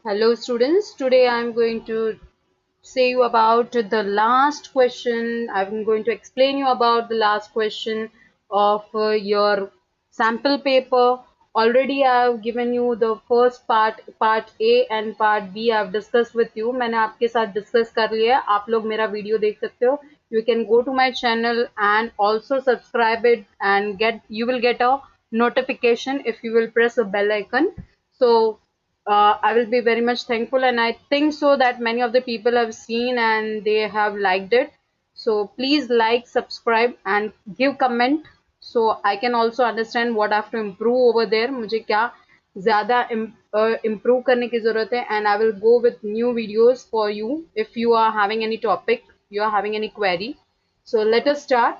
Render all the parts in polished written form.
Hello students, today I am going to say you about the last question. I'm going to explain you about the last question of your sample paper. Already I have given you the first part A and part B I have discussed with you. मैंने आपके साथ discuss कर लिया है. आप लोग मेरा video देख सकते हो. You can go to my channel and also subscribe it and you will get a notification if you will press a bell icon. So I will be very much thankful, and I think so that many of the people have seen and they have liked it. So please like, subscribe, and give comment so I can also understand what I have to improve over there. मुझे क्या ज़्यादा improve करने की ज़रूरत है, and I will go with new videos for you if you are having any topic, you are having any query. So let us start.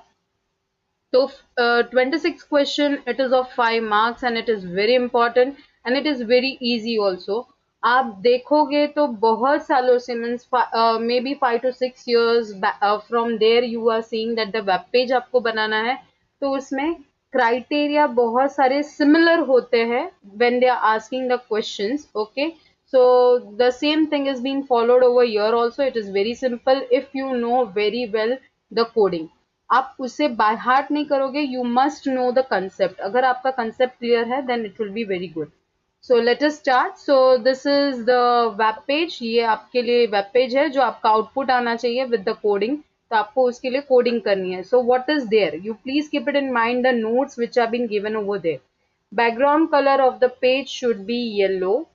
So 26th question, it is of 5 marks and it is very important and it is very easy also. आप देखोगे तो बहुत सालों से means maybe 5 to 6 years from there you are seeing that the web page आपको बनाना है, तो उसमें criteria बहुत सारे similar होते हैं when they are asking the questions. Okay, so the same thing is being followed over here also. It is very simple if you know very well the coding. आप उसे बाय हार्ट नहीं करोगे. You must know the concept. अगर आपका concept clear है then it will be very good. So let us start. So this is the web page. ये आपके लिए वेब पेज है जो आपका आउटपुट आना चाहिए विद द कोडिंग. तो आपको उसके लिए कोडिंग करनी है. So what is there, you please keep it in mind the notes which are been given over there. Background colour of the page should be yellow.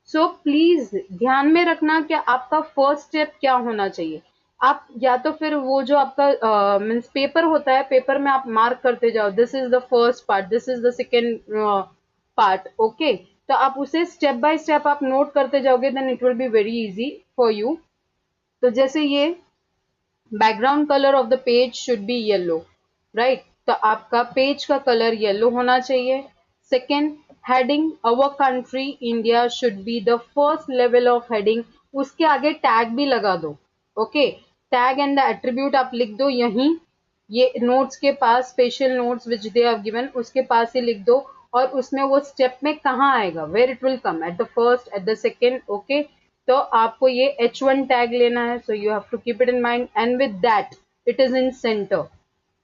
So please ध्यान में रखना कि आपका फर्स्ट स्टेप क्या होना चाहिए. आप या तो फिर वो जो आपका मीन्स पेपर होता है, पेपर में आप मार्क करते जाओ, this is the first part, this is the second part. Okay, तो आप उसे स्टेप बाय स्टेप आप नोट करते जाओगे then it will be very easy for you. तो जैसे ये background colour of the page should be yellow, right. तो आपका पेज का कलर येलो होना चाहिए. Second, heading our country India should be the first level of heading. उसके आगे टैग भी लगा दो. Okay, tag and the attribute आप लिख दो यहीं, ये नोट्स के पास, special notes which they have given उसके पास ही लिख दो. और उसमें वो स्टेप में कहाँ आएगा, where it will come, at the first, at the second. Okay, तो आपको ये H1 टैग लेना है. So you have to keep it in mind and with that it is in centre.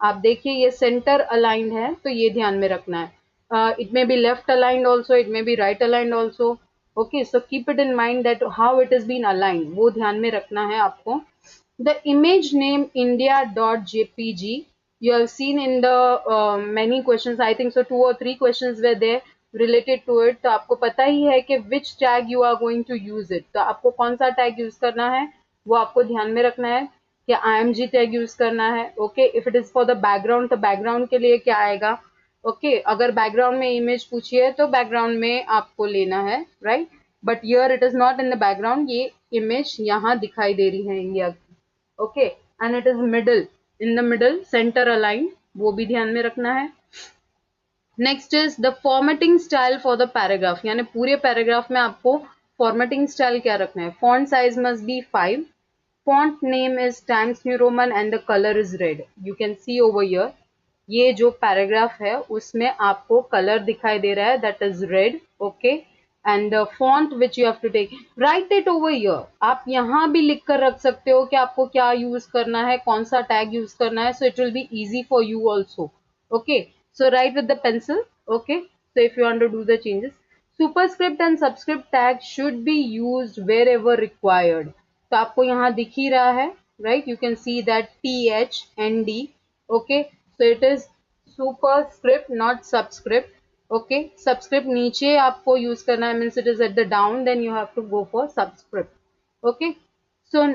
आप देखिए ये सेंटर अलाइंड है तो ये ध्यान में रखना है. It may be left aligned also, it may be right aligned also. Okay, so keep it in mind that how it is been aligned, वो ध्यान में रखना है आपको. The image name india.jpg, you have seen in the many questions, I think so 2 or 3 questions were there related to it. तो आपको पता ही है कि which tag you are going to use it. तो आपको कौन सा tag यूज करना है वो आपको ध्यान में रखना है कि img tag यूज करना है. Okay, if it is for the background तो बैकग्राउंड के लिए क्या आएगा. ओके, अगर बैकग्राउंड में इमेज पूछी है तो बैकग्राउंड में आपको लेना है, right. But here it is not in the background, ये इमेज यहाँ दिखाई दे रही है इंडिया की. Okay, and it is middle, in the middle, centre align, वो भी ध्यान में रखना है. Next is the formatting style for the paragraph, यानी पूरे पैराग्राफ में आपको फॉर्मेटिंग स्टाइल क्या रखना है. Font size must be 5. Font name is times new Roman and the colour is red. You can see over here, ये जो paragraph है उसमें आपको कलर दिखाई दे रहा है, that is red. Okay, and the font which you have to take, write it over here. आप यहाँ भी लिख कर रख सकते हो कि आपको क्या यूज करना है, कौन सा टैग यूज करना है. So it will be easy for you also. Okay, so write with the pencil. Okay, so if you want to do the changes, superscript and subscript tag should be used wherever required. तो आपको यहाँ दिख ही रहा है, right. You can see that th and d. Okay, so it is superscript not subscript. Okay, subscript नीचे आपको use करना है, means it is at the down, then you have to go for subscript. Okay, so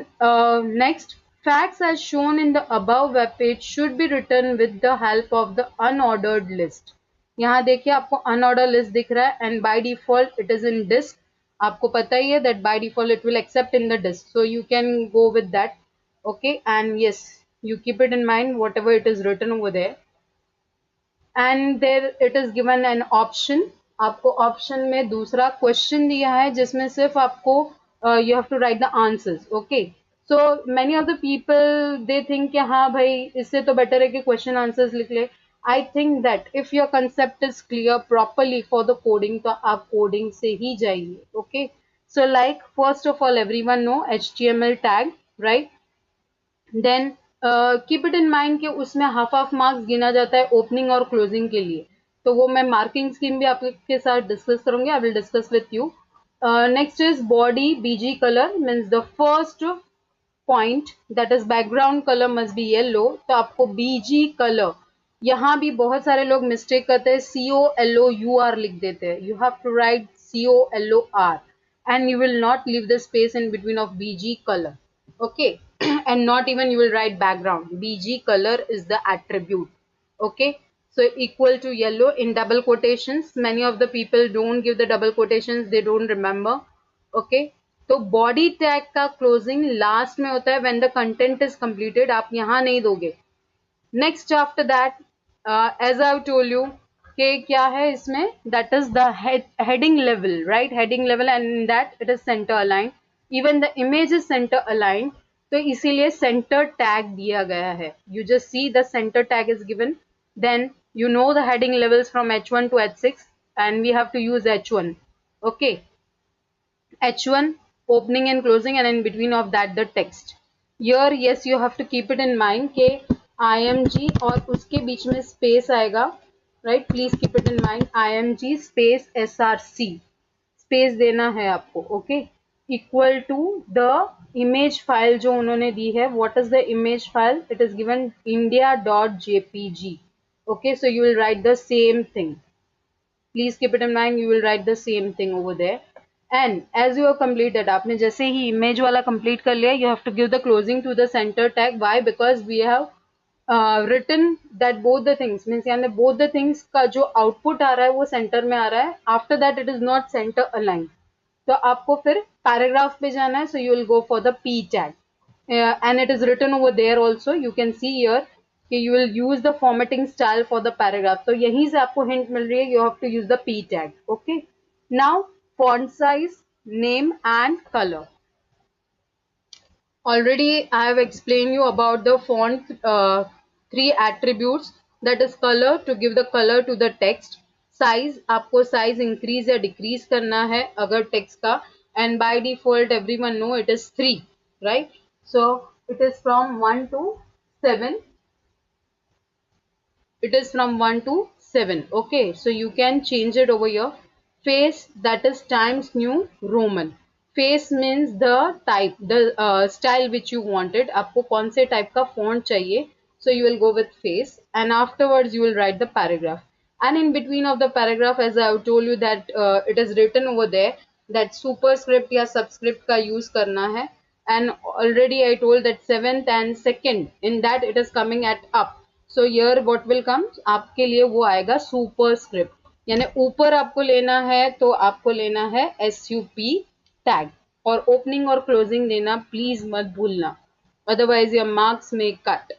next, facts as shown in the above web page should be written with the help of the unordered list. यहाँ देखिए आपको unordered list दिख रहा है and by default it is in disk. आपको पता ही है that by default it will accept in the disk, so you can go with that. Okay, and yes, you keep it in mind whatever it is written over there. And there it is given an option. आपको option में दूसरा question दिया है जिसमें सिर्फ आपको you have to write the answers. Okay, so many of the people they think कि हाँ भाई इससे तो better है कि question answers लिख ले. I think that if your concept is clear properly for the coding तो आप coding से ही जाइए. Okay, So like first of all everyone know HTML tag, right? Then keep it in mind कि उसमें half marks गिना जाता है opening और क्लोजिंग के लिए, तो वो मैं मार्किंग स्कीम भी आपके साथ डिस्कस करूंगी. I will discuss with you. Next is body BG colour means the first point that is background colour must be yellow, तो आपको बीजी कलर. यहाँ भी बहुत सारे लोग मिस्टेक करते हैं, COLOUR लिख देते हैं. You have to write COLOR and you will not leave the space in between of BG color. Okay. And not even you will write background. BG color is the attribute. Okay. So equal to yellow in double quotations. Many of the people don't give the double quotations. They don't remember. Okay. तो body tag का closing last में होता है when the content is completed. आप यहाँ नहीं दोगे. Next after that, as I've told you कि क्या है इसमें, that is the heading level, right? Heading level, and in that it is center aligned. Even the image is center aligned. तो इसीलिए center tag दिया गया है. You just see the center tag is given. Then you know the heading levels from H1 to H6, and we have to use H1. Okay. H1 opening and closing, and in between of that the text. Here yes you have to keep it in mind कि IMG और उसके बीच में space आएगा, right? Please keep it in mind IMG space SRC space देना है आपको. Okay. Equal to the image file जो उन्होंने दी है. What is the image file? It is given india.jpg. Okay, so you will write the same thing. Please keep it in mind, you will write the same thing over there. And as you have completed, आपने जैसे ही image वाला complete कर लिया, you have to give the closing to the center tag. Why? Because we have written that both the things means यानी both the things का जो output आ रहा है वो center में आ रहा है. After that it is not center aligned. तो आपको फिर paragraph पे जाना है, so you will go for the P tag. And it is written over there also. You can see here कि you will use the formatting style for the paragraph. तो यहीं से आपको hint मिल रही है, you have to use the P tag. Okay. Now font size, name and color. Already I have explained you about the font three attributes, that is color, to give the color to the text. Size, आपको size increase या decrease करना है अगर text का, and by default everyone know it is 3, right? So it is from 1 to 7. It is from 1 to 7. Okay, so you can change it over here. Face, that is Times New Roman. Face means the type, the style which you wanted. आपको कौन से type का font चाहिए, so you will go with face, and afterwards you will write the paragraph. And in between of the paragraph, as I have told you that it is written over there that superscript या subscript का use करना है. And already I told that 7th and 2nd, in that it is coming at up. So here what will come, आपके लिए वो आएगा superscript, यानी ऊपर आपको लेना है तो आपको लेना है SUP tag, और opening और closing देना please मत भूलना, otherwise your marks may cut.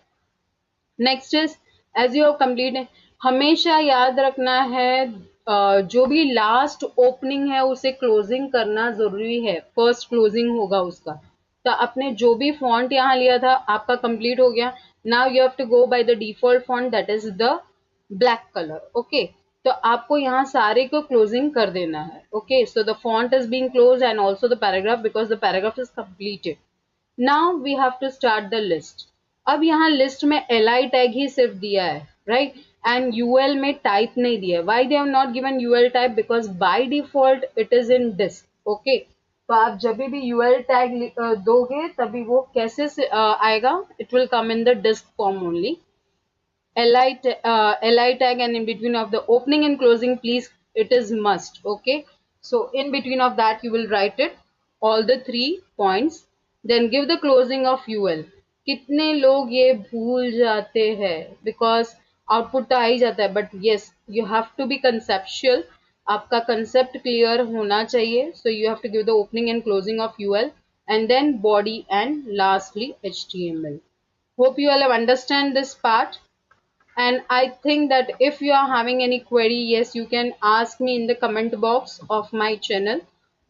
Next is as you have completed, हमेशा याद रखना है जो भी लास्ट ओपनिंग है उसे क्लोजिंग करना जरूरी है. फर्स्ट क्लोजिंग होगा उसका. तो आपने जो भी फॉन्ट यहाँ लिया था आपका कंप्लीट हो गया. Now you have to go by the default font that is the black colour. Okay, तो आपको यहाँ सारे को क्लोजिंग कर देना है. Okay, so the font is being close and also the paragraph because the paragraph is completed. Now we have to start the list. अब यहाँ लिस्ट में li टैग ही सिर्फ दिया है, राइट? एंड ul में टाइप नहीं दिया है. Why they have not given ul type? Because by default it is in disc. Okay, तो आप जब भी ul टैग दोगे तभी वो कैसे आएगा? It will come in the disc form only. li tag, and in between of the opening and closing, please, it is must. Okay, so in between of that you will write it all the 3 points, then give the closing of ul. कितने लोग ये भूल जाते हैं because output तो आ ही जाता है, but yes you have to be conceptual. आपका कंसेप्ट क्लियर होना चाहिए. So you have to give the opening and closing of UL and then body and lastly HTML. Hope you all have understand this part. And I think that if you are having any query, yes, you can ask me in the comment box of my channel.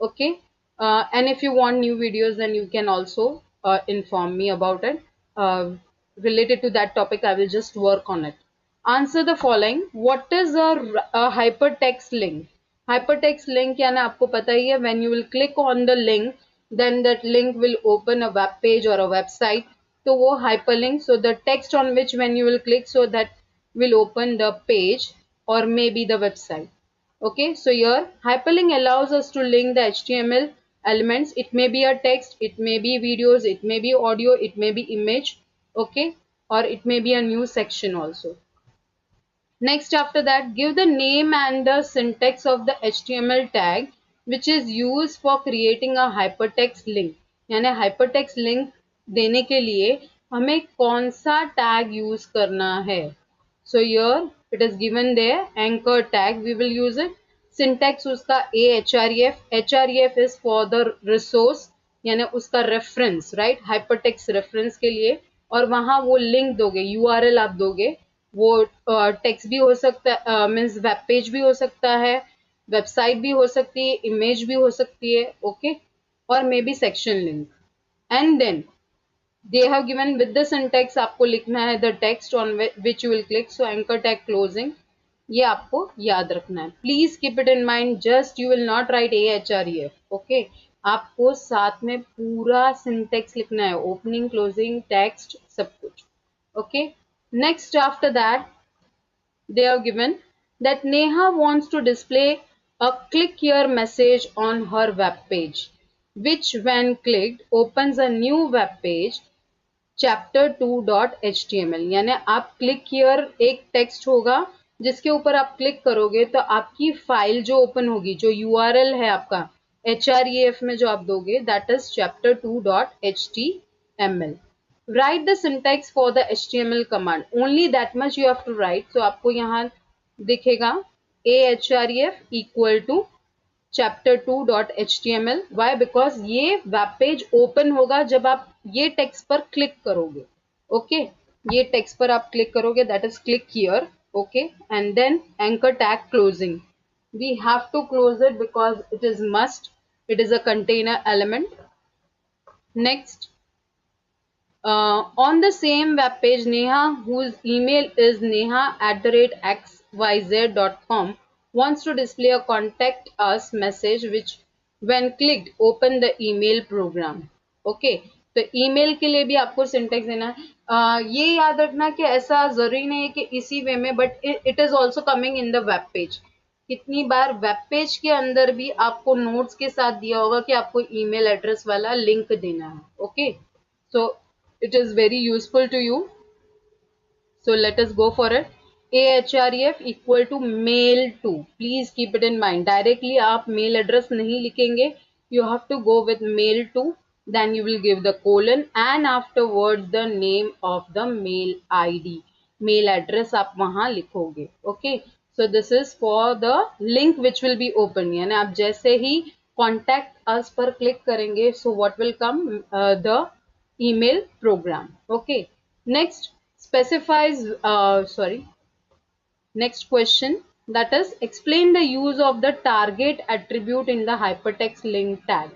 Okay, and if you want new videos, then you can also inform me about it. Related to that topic, I will just work on it. Answer the following. What is a hypertext link? Hypertext link यानी आपको पता ही है, when you will click on the link then that link will open a web page और a website, तो वो hyperlink, so the text on which when you will click so that will open the page or maybe the website. Okay, so here hyperlink allows us to link the HTML elements. It may be a text, it may be videos, it may be audio, it may be image, okay, or it may be a new section also. Next, after that, give the name and the syntax of the HTML tag which is used for creating a hypertext link. यानी hypertext link देने के लिए हमें कौन सा tag use करना है. So here it is given there, anchor tag we will use it. Syntax उसका ahref, href is for the resource यानी उसका reference, right, hypertext reference के लिए, और वहां वो link दोगे, URL आप दोगे, वो टेक्स्ट भी हो सकता है, मीन्स वेब पेज भी हो सकता है, वेबसाइट भी हो सकती है, इमेज भी हो सकती है, ओके, और may be section link. And then they have given with the syntax आपको लिखना है the text on which you will click, so anchor tag closing, ये आपको याद रखना है. Please keep it in mind, just you will not write AHREF, okay, आपको साथ में पूरा सिंटेक्स लिखना है, ओपनिंग क्लोजिंग टेक्स्ट सब कुछ, okay. Next, after that, they are given that Neha wants to display a click here message on her web page, which when clicked opens a new web page chapter2.html. यानी आप click here एक text होगा जिसके ऊपर आप click करोगे तो आपकी फाइल जो ओपन होगी, जो URL है आपका HREF में जो आप दोगे, that is chapter2.html. Write the syntax for the HTML command. Only that much you have to write. So आपको यहाँ दिखेगा ahref equal to chapter2.html. Why? Because ये वेब पेज ओपन होगा जब आप ये टेक्स्ट पर क्लिक करोगे, ओके, ये टेक्स्ट पर आप क्लिक करोगे, that is click here, okay, and then anchor tag closing. We have to close it because it is must. It is a container element. Next, on the same web page, Neha, whose email is neha@xyz.com, wants to display a contact us message which when clicked open the email program. Okay, तो email के लिए भी आपको syntax देना है. ये याद रखना कि ऐसा जरूरी नहीं है कि इसी वे में, but it is also coming in the web page. कितनी बार वेब पेज के अंदर भी आपको नोट्स के साथ दिया होगा कि आपको ईमेल एड्रेस वाला लिंक देना है, okay. So it is very useful to you, so let us go for it. AHREF equal to mail to, please keep it in mind. Directly आप mail address नहीं लिखेंगे, you have to go with mail to, then you will give the colon and afterwards the name of the mail ID, mail address आप वहां लिखोगे, okay. So this is for the link which will be open, यानी आप जैसे ही contact us पर click करेंगे, so what will come, the email program, okay. Next specifies, next question, that is explain the use of the target attribute in the hypertext link tag.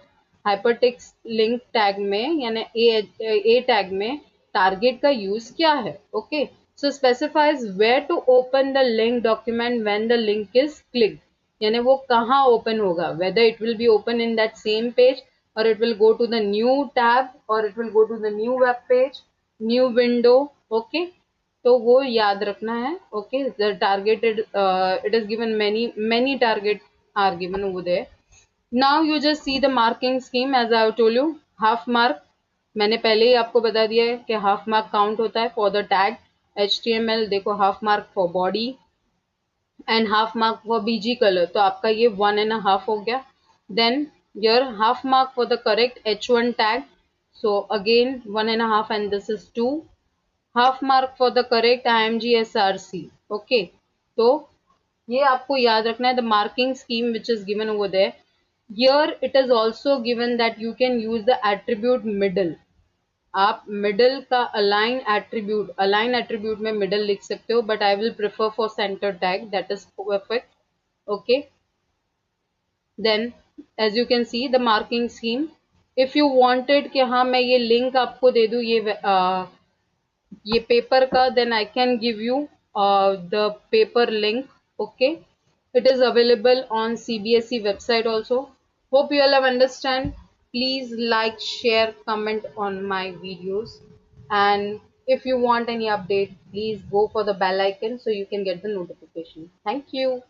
hypertext link tag में यानी a tag में target का use क्या है, okay. So specifies where to open the link document when the link is clicked, यानी वो कहाँ open होगा, whether it will be open in that same page or it will go to the new tab or it will go to the new web page, new window, okay. तो वो याद रखना है, okay. The targeted, it is given many target are given over there. Now you just see the marking scheme as I have told you. Half mark मैंने पहले ही आपको बता दिया है कि half mark count होता है for the tag HTML. देखो half mark for body and half mark for BG color, तो आपका ये 1.5 हो गया. Then your half mark for the correct H1 tag, so again 1.5 and this is 2. Half mark for the correct IMG SRC, okay. तो ये आपको याद रखना है, the marking scheme which is given over there. Here it is also given that you can use the attribute middle. आप middle का align attribute में middle लिख सकते हो, but I will prefer for center tag, that is perfect, okay. Then as you can see the marking scheme, if you wanted कि हाँ मैं ये link आपको दे दूँ ये पेपर का, then I can give you the paper link, okay. It is available on CBSE website also. Hope you all have understand. Please like, share, comment on my videos. And if you want any update, please go for the bell icon so you can get the notification. Thank you.